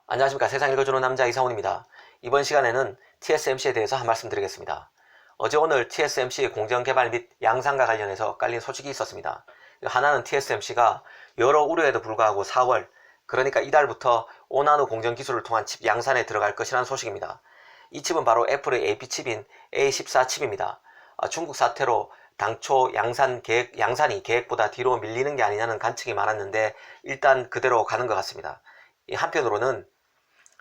안녕하십니까. 세상 읽어주는 남자 이상훈입니다. 이번 시간에는 TSMC에 대해서 한 말씀 드리겠습니다. 어제 오늘 TSMC 공정개발 및 양산과 관련해서 깔린 소식이 있었습니다. 하나는 TSMC가 여러 우려에도 불구하고 4월, 그러니까 이달부터 5나노 공정 기술을 통한 칩 양산에 들어갈 것이라는 소식입니다. 이 칩은 바로 애플의 AP칩인 A14 칩입니다. 중국 사태로 당초 양산이 계획보다 뒤로 밀리는 게 아니냐는 관측이 많았는데 일단 그대로 가는 것 같습니다. 한편으로는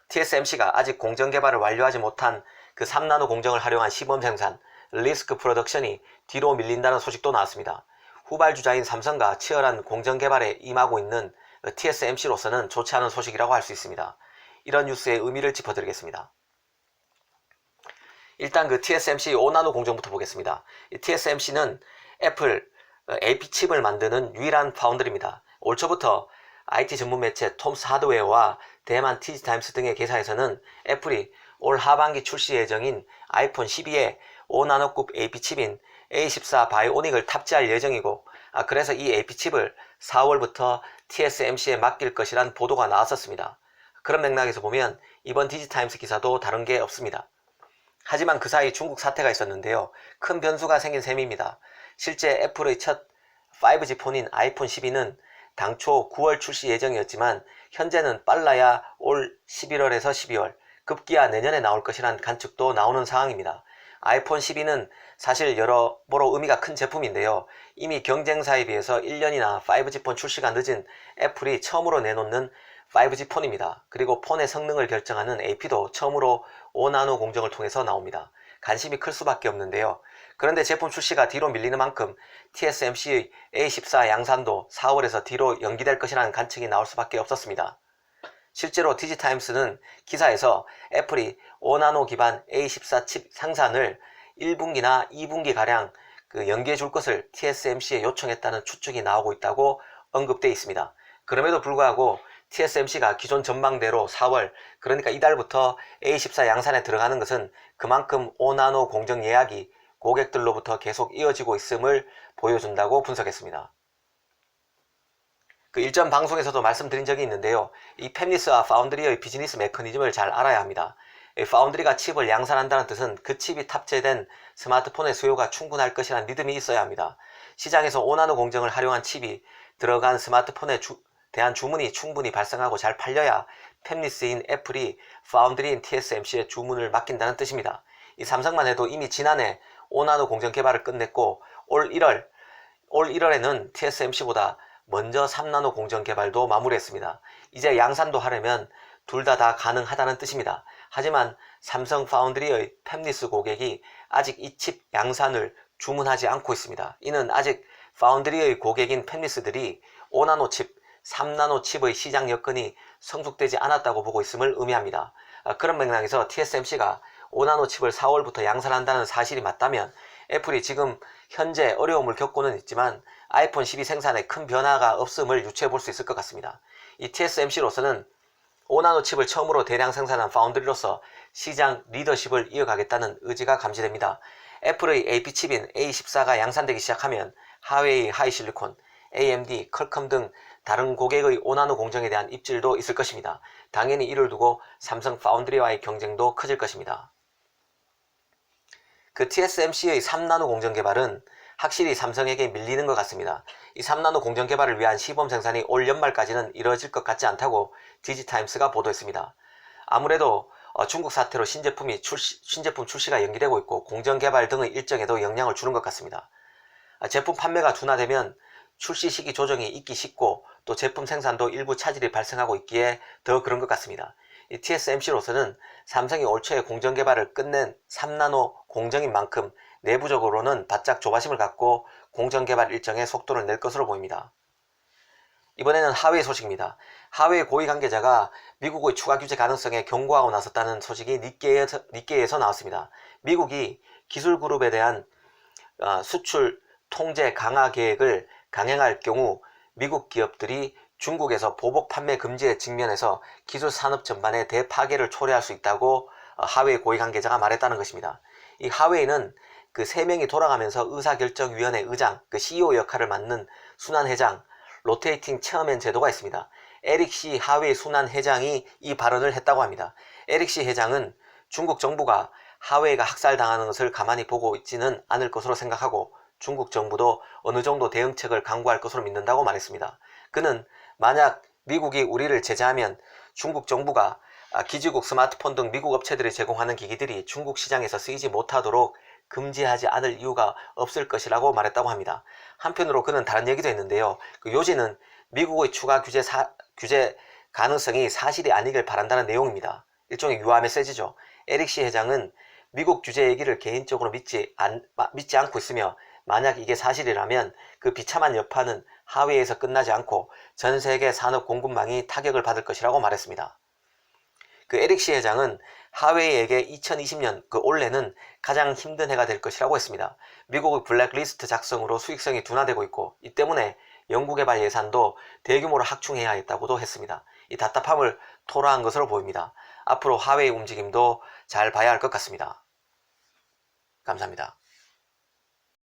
TSMC가 아직 공정 개발을 완료하지 못한 그 3나노 공정을 활용한 시범 생산, 리스크 프로덕션이 뒤로 밀린다는 소식도 나왔습니다. 후발주자인 삼성과 치열한 공정 개발에 임하고 있는 TSMC로서는 좋지 않은 소식이라고 할 수 있습니다. 이런 뉴스의 의미를 짚어드리겠습니다. 일단 그 TSMC 5나노 공정부터 보겠습니다. TSMC는 애플 AP칩을 만드는 유일한 파운드리입니다. 올 초부터 IT 전문 매체 톰스 하드웨어와 대만 TG타임스 등의 기사에서는 애플이 올 하반기 출시 예정인 아이폰 12에 5나노급 AP칩인 A14 바이오닉을 탑재할 예정이고, 그래서 이 AP칩을 4월부터 TSMC에 맡길 것이란 보도가 나왔었습니다. 그런 맥락에서 보면 이번 디지타임스 기사도 다른 게 없습니다. 하지만 그 사이 중국 사태가 있었는데요. 큰 변수가 생긴 셈입니다. 실제 애플의 첫 5G 폰인 아이폰 12는 당초 9월 출시 예정이었지만 현재는 빨라야 올 11월에서 12월, 급기야 내년에 나올 것이란 관측도 나오는 상황입니다. 아이폰 12는 사실 여러모로 의미가 큰 제품인데요. 이미 경쟁사에 비해서 1년이나 5G 폰 출시가 늦은 애플이 처음으로 내놓는 5G 폰입니다. 그리고 폰의 성능을 결정하는 AP도 처음으로 5나노 공정을 통해서 나옵니다. 관심이 클 수밖에 없는데요. 그런데 제품 출시가 뒤로 밀리는 만큼 TSMC의 A14 양산도 4월에서 뒤로 연기될 것이라는 관측이 나올 수밖에 없었습니다. 실제로 디지타임스는 기사에서 애플이 5나노 기반 A14 칩 생산을 1분기나 2분기가량 연기해 줄 것을 TSMC에 요청했다는 추측이 나오고 있다고 언급되어 있습니다. 그럼에도 불구하고 TSMC가 기존 전망대로 4월, 그러니까 이달부터 A14 양산에 들어가는 것은 그만큼 5나노 공정 예약이 고객들로부터 계속 이어지고 있음을 보여준다고 분석했습니다. 일전 방송에서도 말씀드린 적이 있는데요. 이 팹리스와 파운드리의 비즈니스 메커니즘을 잘 알아야 합니다. 파운드리가 칩을 양산한다는 뜻은 그 칩이 탑재된 스마트폰의 수요가 충분할 것이라는 믿음이 있어야 합니다. 시장에서 5나노 공정을 활용한 칩이 들어간 스마트폰에 대한 주문이 충분히 발생하고 잘 팔려야 팹리스인 애플이 파운드리인 TSMC에 주문을 맡긴다는 뜻입니다. 이 삼성만 해도 이미 지난해 5나노 공정 개발을 끝냈고 올 1월에는 TSMC보다 먼저 3나노 공정 개발도 마무리했습니다. 이제 양산도 하려면 둘 다 가능하다는 뜻입니다. 하지만 삼성 파운드리의 팹리스 고객이 아직 이 칩 양산을 주문하지 않고 있습니다. 이는 아직 파운드리의 고객인 팹리스들이 5나노 칩, 3나노 칩의 시장 여건이 성숙되지 않았다고 보고 있음을 의미합니다. 그런 맥락에서 TSMC가 5나노 칩을 4월부터 양산한다는 사실이 맞다면 애플이 지금 현재 어려움을 겪고는 있지만 아이폰 12 생산에 큰 변화가 없음을 유추해 볼 수 있을 것 같습니다. 이 TSMC로서는 5나노 칩을 처음으로 대량 생산한 파운드리로서 시장 리더십을 이어가겠다는 의지가 감지됩니다. 애플의 AP칩인 A14가 양산되기 시작하면 하웨이 하이실리콘, AMD, 퀄컴 등 다른 고객의 5나노 공정에 대한 입질도 있을 것입니다. 당연히 이를 두고 삼성 파운드리와의 경쟁도 커질 것입니다. TSMC의 3나노 공정 개발은 확실히 삼성에게 밀리는 것 같습니다. 이 3나노 공정 개발을 위한 시범 생산이 올 연말까지는 이뤄질 것 같지 않다고 디지타임스가 보도했습니다. 아무래도 중국 사태로 신제품 출시가 연기되고 있고 공정 개발 등의 일정에도 영향을 주는 것 같습니다. 제품 판매가 둔화되면 출시 시기 조정이 있기 쉽고 또 제품 생산도 일부 차질이 발생하고 있기에 더 그런 것 같습니다. 이 TSMC로서는 삼성이 올 초에 공정 개발을 끝낸 3나노 공정인 만큼 내부적으로는 바짝 조바심을 갖고 공정 개발 일정에 속도를 낼 것으로 보입니다. 이번에는 하웨이 소식입니다. 하웨이 고위 관계자가 미국의 추가 규제 가능성에 경고하고 나섰다는 소식이 니케이에서 나왔습니다. 미국이 기술 그룹에 대한 수출 통제 강화 계획을 강행할 경우 미국 기업들이 중국에서 보복 판매 금지에 직면해서 기술 산업 전반에 대파괴를 초래할 수 있다고 하웨이 고위 관계자가 말했다는 것입니다. 이 하웨이는 3명이 돌아가면서 의사결정위원회 의장, CEO 역할을 맡는 순환회장, 로테이팅 체어맨 제도가 있습니다. 에릭 시 하웨이 순환 회장이 이 발언을 했다고 합니다. 에릭 시 회장은 중국 정부가 하웨이가 학살당하는 것을 가만히 보고 있지는 않을 것으로 생각하고 중국 정부도 어느 정도 대응책을 강구할 것으로 믿는다고 말했습니다. 그는 만약 미국이 우리를 제재하면 중국 정부가 기지국 스마트폰 등 미국 업체들이 제공하는 기기들이 중국 시장에서 쓰이지 못하도록 금지하지 않을 이유가 없을 것이라고 말했다고 합니다. 한편으로 그는 다른 얘기도 했는데요. 요지는 미국의 추가 규제 가능성이 사실이 아니길 바란다는 내용입니다. 일종의 유화 메시지죠. 에릭 시 회장은 미국 규제 얘기를 개인적으로 믿지 않고 있으며 만약 이게 사실이라면 그 비참한 여파는 하웨이에서 끝나지 않고 전 세계 산업 공급망이 타격을 받을 것이라고 말했습니다. 에릭 시 회장은 하웨이에게 2020년 올해는 가장 힘든 해가 될 것이라고 했습니다. 미국의 블랙리스트 작성으로 수익성이 둔화되고 있고 이 때문에 연구개발 예산도 대규모로 확충해야 했다고도 했습니다. 이 답답함을 토로한 것으로 보입니다. 앞으로 하웨이 움직임도 잘 봐야 할 것 같습니다. 감사합니다.